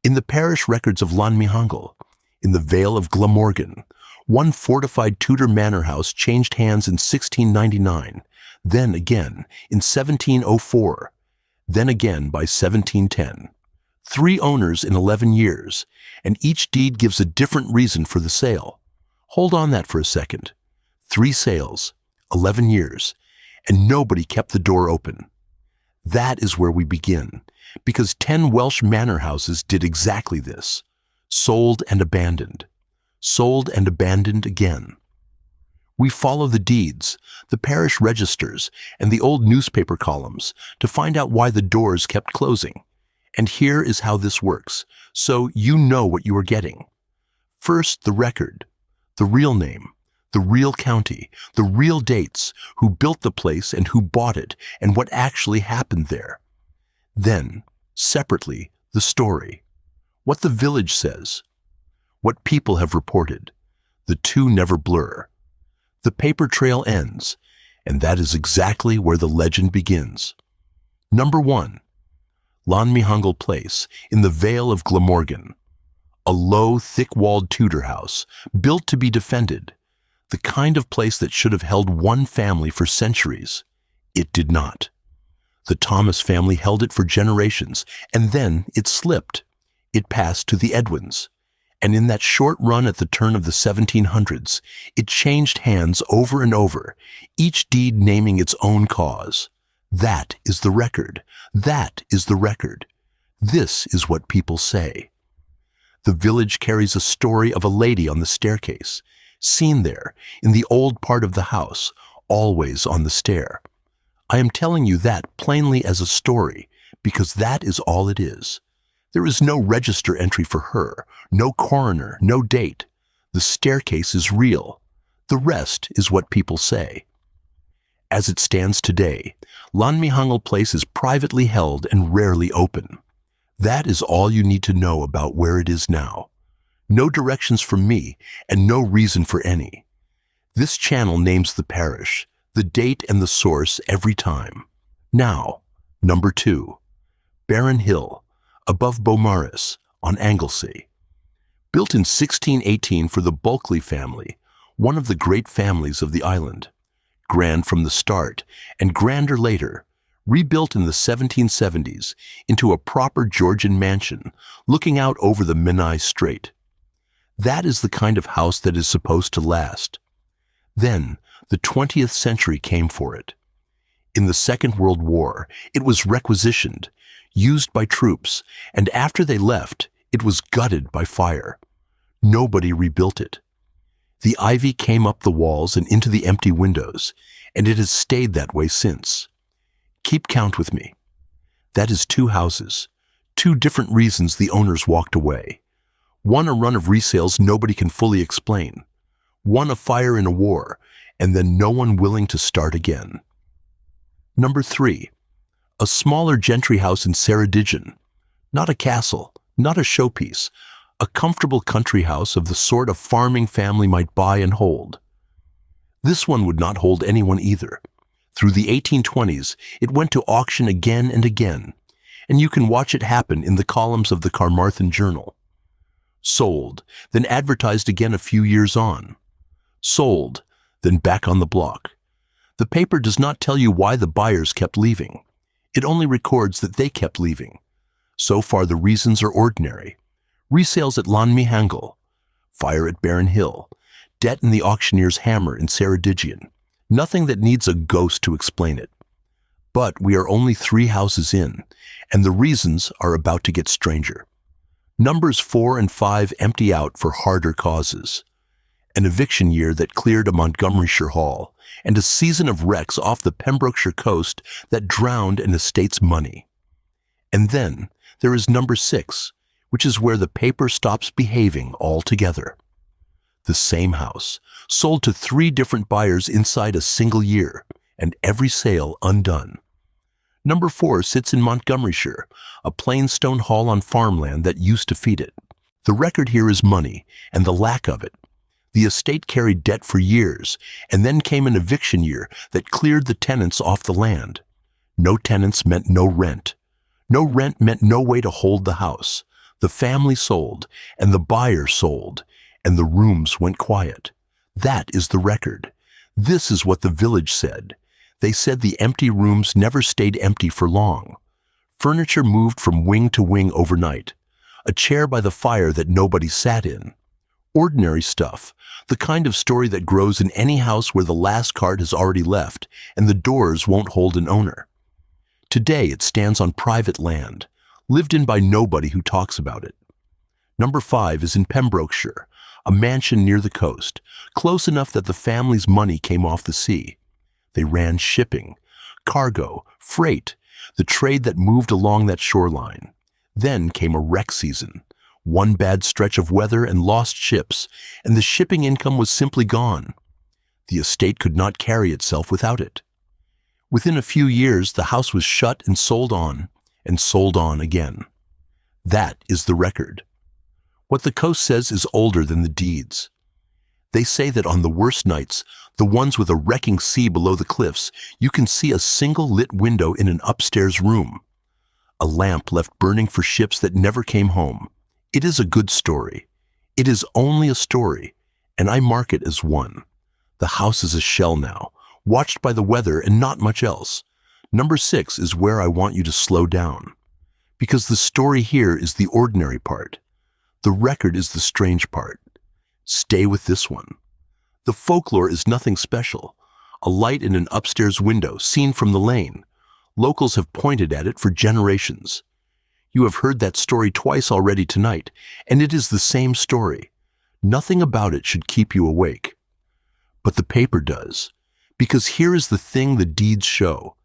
In the parish records of Llanmihangel, in the Vale of Glamorgan, one fortified Tudor manor house changed hands in 1699, then again in 1704, then again by 1710. 3 owners in 11 years, and each deed gives a different reason for the sale. Hold on that for a second. 3 sales, 11 years, and nobody kept the door open. That is where we begin, because 10 Welsh manor houses did exactly this. Sold and abandoned. Sold and abandoned again. We follow the deeds, the parish registers, and the old newspaper columns to find out why the doors kept closing. And here is how this works, so you know what you are getting. First, the record, the real name, the real county, the real dates, who built the place and who bought it, and what actually happened there. Then, separately, the story, what the village says, what people have reported. The two never blur. The paper trail ends, and that is exactly where the legend begins. Number 1. Llanmihangel Place, in the Vale of Glamorgan. A low, thick-walled Tudor house, built to be defended. The kind of place that should have held one family for centuries. It did not. The Thomas family held it for generations, and then it slipped. It passed to the Edwins. And in that short run at the turn of the 1700s, it changed hands over and over, each deed naming its own cause. That is the record. That is the record. This is what people say. The village carries a story of a lady on the staircase, seen there, in the old part of the house, always on the stair. I am telling you that plainly as a story, because that is all it is. There is no register entry for her, no coroner, no date. The staircase is real. The rest is what people say. As it stands today, Llanmihangel Place is privately held and rarely open. That is all you need to know about where it is now. No directions from me, and no reason for any. This channel names the parish, the date and the source every time. Now, number 2. Baron Hill, above Beaumaris, on Anglesey. Built in 1618 for the Bulkley family, one of the great families of the island. Grand from the start, and grander later, rebuilt in the 1770s into a proper Georgian mansion looking out over the Menai Strait. That is the kind of house that is supposed to last. Then, the 20th century came for it. In the Second World War, it was requisitioned, used by troops, and after they left, it was gutted by fire. Nobody rebuilt it. The ivy came up the walls and into the empty windows, and it has stayed that way since. Keep count with me. That is 2 houses, 2 different reasons the owners walked away. One a run of resales nobody can fully explain. One a fire in a war, and then no one willing to start again. Number 3. A smaller gentry house in Ceredigion. Not a castle, not a showpiece, a comfortable country house of the sort a farming family might buy and hold. This one would not hold anyone either. Through the 1820s, it went to auction again and again, and you can watch it happen in the columns of the Carmarthen Journal. Sold, then advertised again a few years on. Sold, then back on the block. The paper does not tell you why the buyers kept leaving. It only records that they kept leaving. So far the reasons are ordinary. Resales at Llanmihangel, fire at Baron Hill, debt in the auctioneer's hammer in Ceredigion. Nothing that needs a ghost to explain it. But we are only 3 houses in, and the reasons are about to get stranger. Numbers 4 and 5 empty out for harder causes. An eviction year that cleared a Montgomeryshire hall, and a season of wrecks off the Pembrokeshire coast that drowned an estate's money. And then there is number 6, which is where the paper stops behaving altogether. The same house, sold to 3 different buyers inside a single year, and every sale undone. Number 4 sits in Montgomeryshire, a plain stone hall on farmland that used to feed it. The record here is money, and the lack of it. The estate carried debt for years, and then came an eviction year that cleared the tenants off the land. No tenants meant no rent. No rent meant no way to hold the house. The family sold, and the buyer sold, and the rooms went quiet. That is the record. This is what the village said. They said the empty rooms never stayed empty for long. Furniture moved from wing to wing overnight. A chair by the fire that nobody sat in. Ordinary stuff, the kind of story that grows in any house where the last card has already left and the doors won't hold an owner. Today it stands on private land, lived in by nobody who talks about it. Number 5 is in Pembrokeshire, a mansion near the coast, close enough that the family's money came off the sea. They ran shipping, cargo, freight, the trade that moved along that shoreline. Then came a wreck season. One bad stretch of weather and lost ships, and the shipping income was simply gone. The estate could not carry itself without it. Within a few years, the house was shut and sold on again. That is the record. What the coast says is older than the deeds. They say that on the worst nights, the ones with a wrecking sea below the cliffs, you can see a single lit window in an upstairs room. A lamp left burning for ships that never came home. It is a good story. It is only a story, and I mark it as one. The house is a shell now, watched by the weather and not much else. Number 6 is where I want you to slow down. Because the story here is the ordinary part. The record is the strange part. Stay with this one. The folklore is nothing special. A light in an upstairs window seen from the lane. Locals have pointed at it for generations. You have heard that story twice already tonight, and it is the same story. Nothing about it should keep you awake. But the paper does, because here is the thing the deeds show.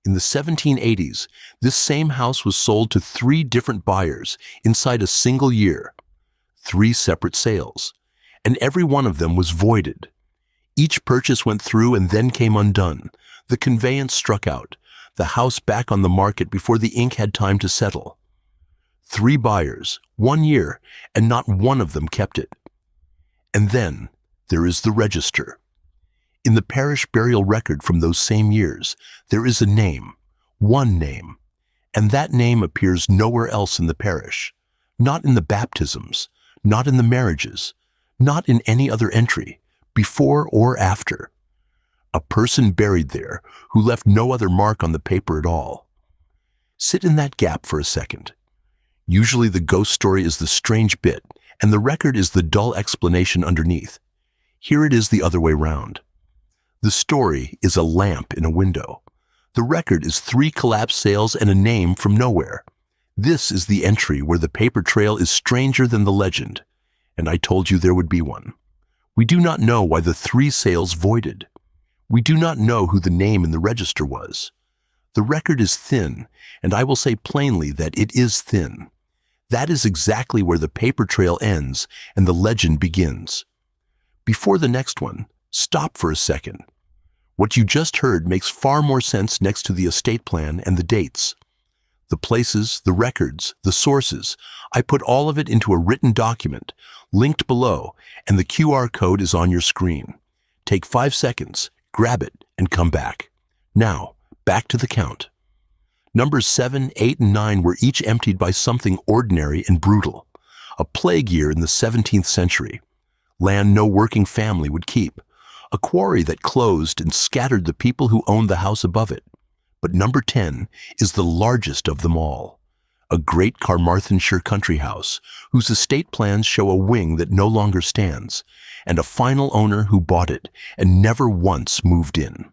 In the 1780s, this same house was sold to 3 different buyers inside a single year. 3 separate sales, and every one of them was voided. Each purchase went through and then came undone. The conveyance struck out, the house back on the market before the ink had time to settle. 3 buyers, 1 year, and not one of them kept it. And then there is the register. In the parish burial record from those same years, there is a name, one name, and that name appears nowhere else in the parish, not in the baptisms, not in the marriages, not in any other entry, before or after. A person buried there who left no other mark on the paper at all. Sit in that gap for a second. Usually the ghost story is the strange bit, and the record is the dull explanation underneath. Here it is the other way round. The story is a lamp in a window. The record is 3 collapsed sales and a name from nowhere. This is the entry where the paper trail is stranger than the legend, and I told you there would be one. We do not know why the 3 sales voided. We do not know who the name in the register was. The record is thin, and I will say plainly that it is thin. That is exactly where the paper trail ends and the legend begins. Before the next one, stop for a second. What you just heard makes far more sense next to the estate plan and the dates. The places, the records, the sources, I put all of it into a written document, linked below, and the QR code is on your screen. Take 5 seconds, grab it, and come back. Now, back to the count. Numbers 7, 8, and 9 were each emptied by something ordinary and brutal. A plague year in the 17th century. Land no working family would keep. A quarry that closed and scattered the people who owned the house above it. But number 10 is the largest of them all. A great Carmarthenshire country house, whose estate plans show a wing that no longer stands, and a final owner who bought it and never once moved in.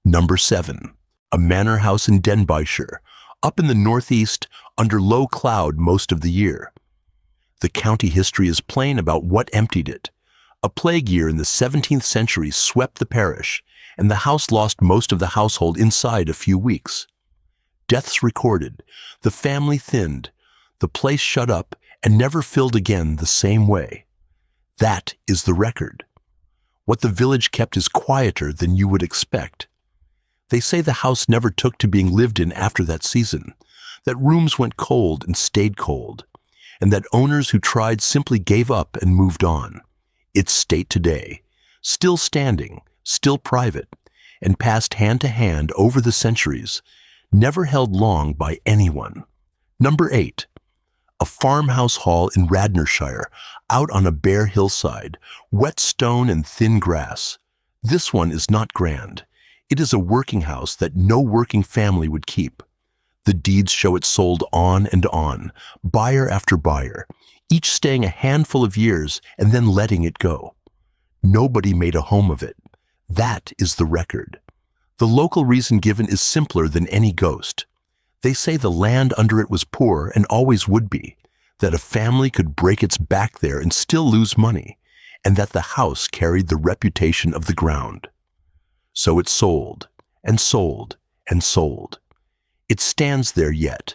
Number 7. A manor house in Denbighshire, up in the northeast, under low cloud most of the year. The county history is plain about what emptied it. A plague year in the 17th century swept the parish, and the house lost most of the household inside a few weeks. Deaths recorded, the family thinned, the place shut up and never filled again the same way. That is the record. What the village kept is quieter than you would expect. They say the house never took to being lived in after that season, that rooms went cold and stayed cold, and that owners who tried simply gave up and moved on. Its state today, still standing, still private, and passed hand to hand over the centuries, never held long by anyone. Number 8. A farmhouse hall in Radnorshire, out on a bare hillside, wet stone and thin grass. This one is not grand. It is a working house that no working family would keep. The deeds show it sold on and on, buyer after buyer, each staying a handful of years and then letting it go. Nobody made a home of it. That is the record. The local reason given is simpler than any ghost. They say the land under it was poor and always would be, that a family could break its back there and still lose money, and that the house carried the reputation of the ground. So it sold, and sold, and sold. It stands there yet,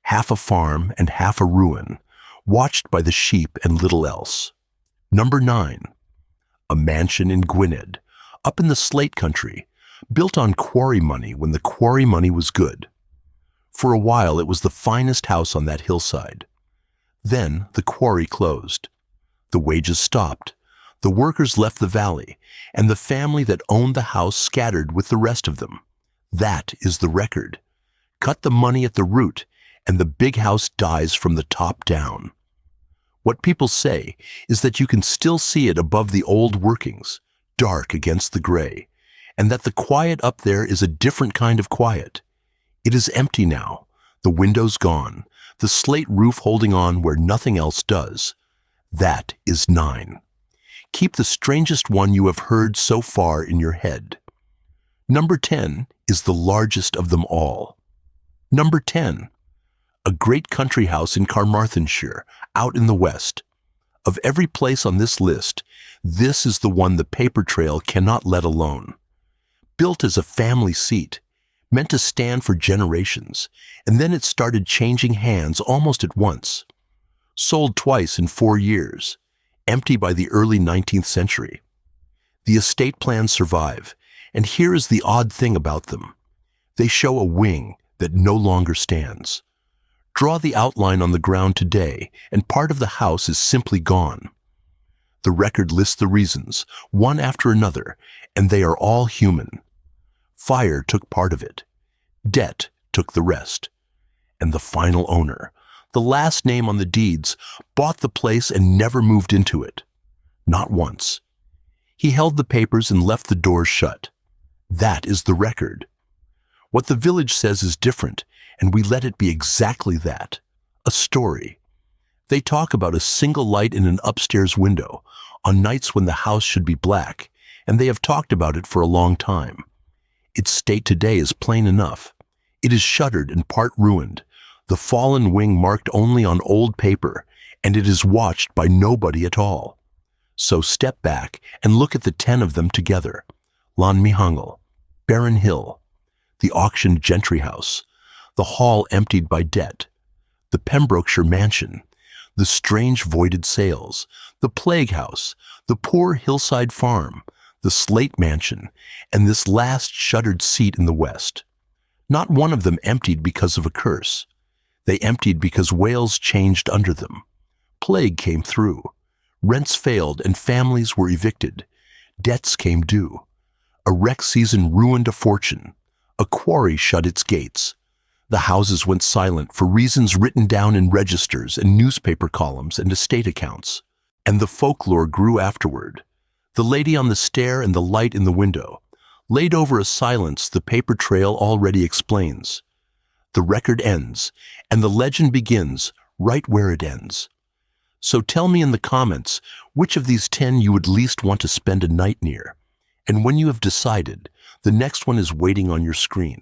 half a farm and half a ruin, watched by the sheep and little else. Number 9. A mansion in Gwynedd, up in the Slate Country, built on quarry money when the quarry money was good. For a while it was the finest house on that hillside. Then the quarry closed. The wages stopped. The workers left the valley, and the family that owned the house scattered with the rest of them. That is the record. Cut the money at the root, and the big house dies from the top down. What people say is that you can still see it above the old workings, dark against the gray, and that the quiet up there is a different kind of quiet. It is empty now, the windows gone, the slate roof holding on where nothing else does. That is 9. Keep the strangest one you have heard so far in your head. Number 10 is the largest of them all. Number 10. A great country house in Carmarthenshire, out in the west. Of every place on this list, this is the one the paper trail cannot let alone. Built as a family seat, meant to stand for generations, and then it started changing hands almost at once. Sold twice in 4 years, empty by the early 19th century. The estate plans survive, and here is the odd thing about them. They show a wing that no longer stands. Draw the outline on the ground today, and part of the house is simply gone. The record lists the reasons, one after another, and they are all human. Fire took part of it. Debt took the rest. And the final owner, the last name on the deeds, bought the place and never moved into it. Not once. He held the papers and left the doors shut. That is the record. What the village says is different, and we let it be exactly that, a story. They talk about a single light in an upstairs window, on nights when the house should be black, and they have talked about it for a long time. Its state today is plain enough. It is shuttered and part ruined, the fallen wing marked only on old paper, and it is watched by nobody at all. So step back and look at the 10 of them together. Llan Mihangel, Baron Hill, the auctioned gentry house, the hall emptied by debt, the Pembrokeshire mansion, the strange voided sales, the plague house, the poor hillside farm, the slate mansion, and this last shuttered seat in the west. Not one of them emptied because of a curse. They emptied because Wales changed under them. Plague came through. Rents failed and families were evicted. Debts came due. A wreck season ruined a fortune. A quarry shut its gates. The houses went silent for reasons written down in registers and newspaper columns and estate accounts. And the folklore grew afterward. The lady on the stair and the light in the window, laid over a silence the paper trail already explains. The record ends, and the legend begins right where it ends. So tell me in the comments which of these 10 you would least want to spend a night near. And when you have decided, the next one is waiting on your screen.